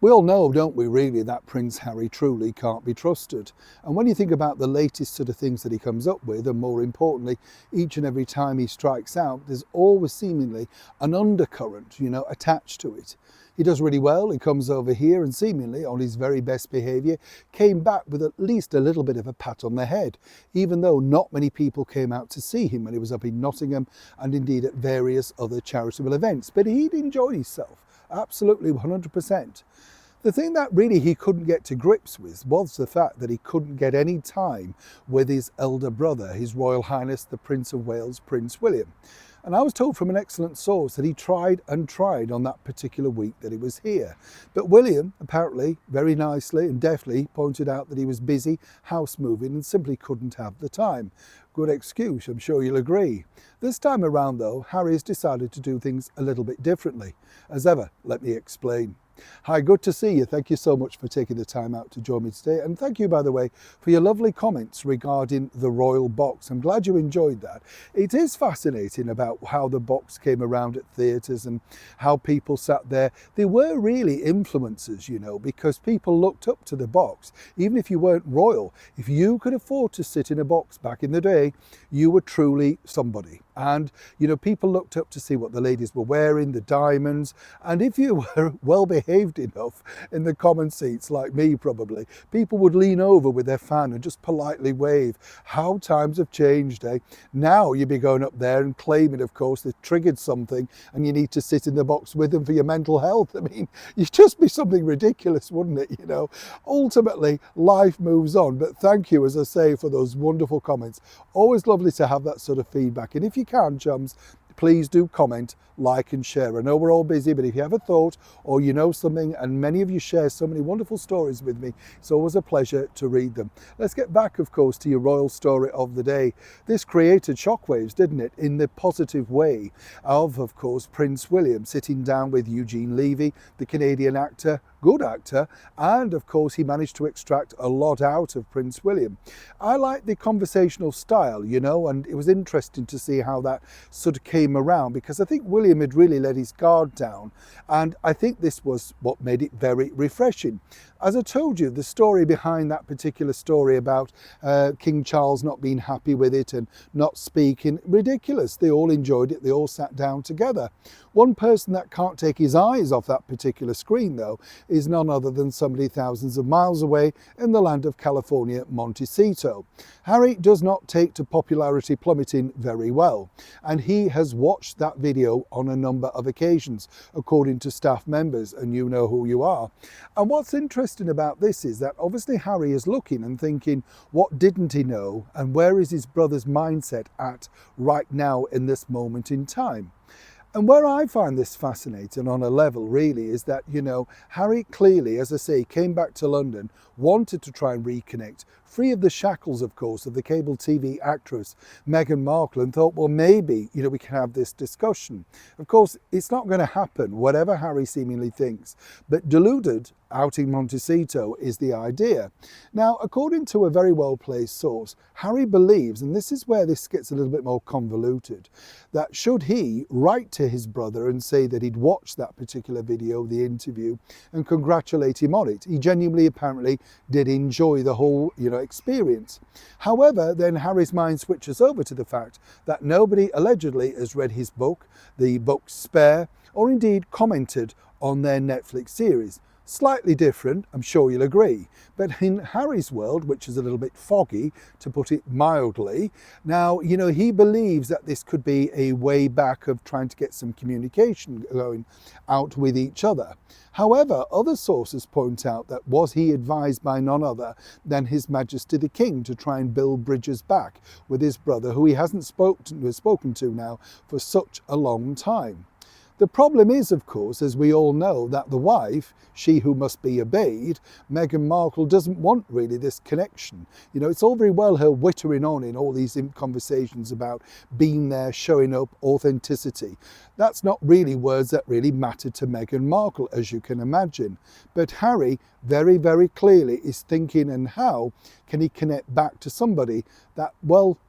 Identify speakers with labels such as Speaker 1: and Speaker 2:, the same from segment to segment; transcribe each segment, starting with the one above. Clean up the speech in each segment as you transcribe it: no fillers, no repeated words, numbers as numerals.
Speaker 1: We all know, don't we, really, that Prince Harry truly can't be trusted. And when you think about the latest sort of things that he comes up with, and more importantly, each and every time he strikes out, there's always seemingly an undercurrent, attached to it. He does really well. He comes over here and seemingly on his very best behaviour came back with at least a little bit of a pat on the head, even though not many people came out to see him when he was up in Nottingham and indeed at various other charitable events. But he'd enjoyed himself, absolutely 100%. The thing that really he couldn't get to grips with was the fact that he couldn't get any time with his elder brother, His Royal Highness the Prince of Wales, Prince William. And I was told from an excellent source that he tried and tried on that particular week that he was here. But William apparently very nicely and deftly pointed out that he was busy house moving and simply couldn't have the time. Good excuse, I'm sure you'll agree. This time around though, Harry has decided to do things a little bit differently. As ever, let me explain. Hi, good to see you. Thank you so much for taking the time out to join me today. And thank you, by the way, for your lovely comments regarding the royal box. I'm glad you enjoyed that. It is fascinating about how the box came around at theatres and how people sat there. They were really influencers, because people looked up to the box. Even if you weren't royal, if you could afford to sit in a box back in the day, you were truly somebody. And, people looked up to see what the ladies were wearing, the diamonds. And if you were well behaved enough in the common seats, like me probably, people would lean over with their fan and just politely wave. How times have changed, eh? Now you'd be going up there and claiming, of course, they've triggered something and you need to sit in the box with them for your mental health. I mean, you'd just be something ridiculous, wouldn't it? Ultimately, life moves on. But thank you, as I say, for those wonderful comments. Always lovely to have that sort of feedback. And if you can, chums, please do comment, like and share. I know we're all busy, but if you have a thought or you know something, and many of you share so many wonderful stories with me, it's always a pleasure to read them. Let's get back, of course, to your royal story of the day. This created shockwaves, didn't it, in the positive way of course, Prince William sitting down with Eugene Levy, the Canadian actor, good actor, and of course he managed to extract a lot out of Prince William. I like the conversational style, and it was interesting to see how that sort of came around, because I think William had really let his guard down, and I think this was what made it very refreshing. As I told you, the story behind that particular story about King Charles not being happy with it and not speaking, ridiculous. They all enjoyed it. They all sat down together. One person that can't take his eyes off that particular screen, though, is none other than somebody thousands of miles away in the land of California, Montecito. Harry does not take to popularity plummeting very well, and he has watched that video on a number of occasions, according to staff members, and you know who you are. And what's interesting about this is that obviously Harry is looking and thinking, what didn't he know, and where is his brother's mindset at right now in this moment in time? And where I find this fascinating on a level really is that, Harry clearly, as I say, came back to London, wanted to try and reconnect, free of the shackles, of course, of the cable TV actress Meghan Markle, and thought, well, maybe, we can have this discussion. Of course, it's not going to happen, whatever Harry seemingly thinks, but deluded out in Montecito is the idea. Now, according to a very well-placed source, Harry believes, and this is where this gets a little bit more convoluted, that should he write to his brother and say that he'd watched that particular video, the interview, and congratulate him on it, he genuinely apparently did enjoy the whole, experience. However, then Harry's mind switches over to the fact that nobody allegedly has read his book, the book Spare, or indeed commented on their Netflix series. Slightly different, I'm sure you'll agree, but in Harry's world, which is a little bit foggy, to put it mildly, now, he believes that this could be a way back of trying to get some communication going out with each other. However, other sources point out that was he advised by none other than His Majesty the King to try and build bridges back with his brother, who he hasn't spoken to now for such a long time. The problem is, of course, as we all know, that the wife, she who must be obeyed, Meghan Markle, doesn't want really this connection. It's all very well her wittering on in all these conversations about being there, showing up, authenticity. That's not really words that really matter to Meghan Markle, as you can imagine. But Harry very, very clearly is thinking, and how can he connect back to somebody that, well,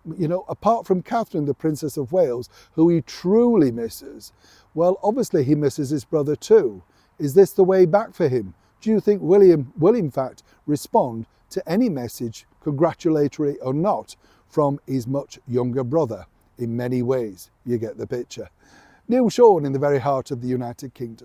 Speaker 1: apart from Catherine, the Princess of Wales, who he truly misses, well, obviously he misses his brother too. Is this the way back for him? Do you think William will in fact respond to any message, congratulatory or not, from his much younger brother? In many ways, you get the picture. Neil Sean in the very heart of the United Kingdom.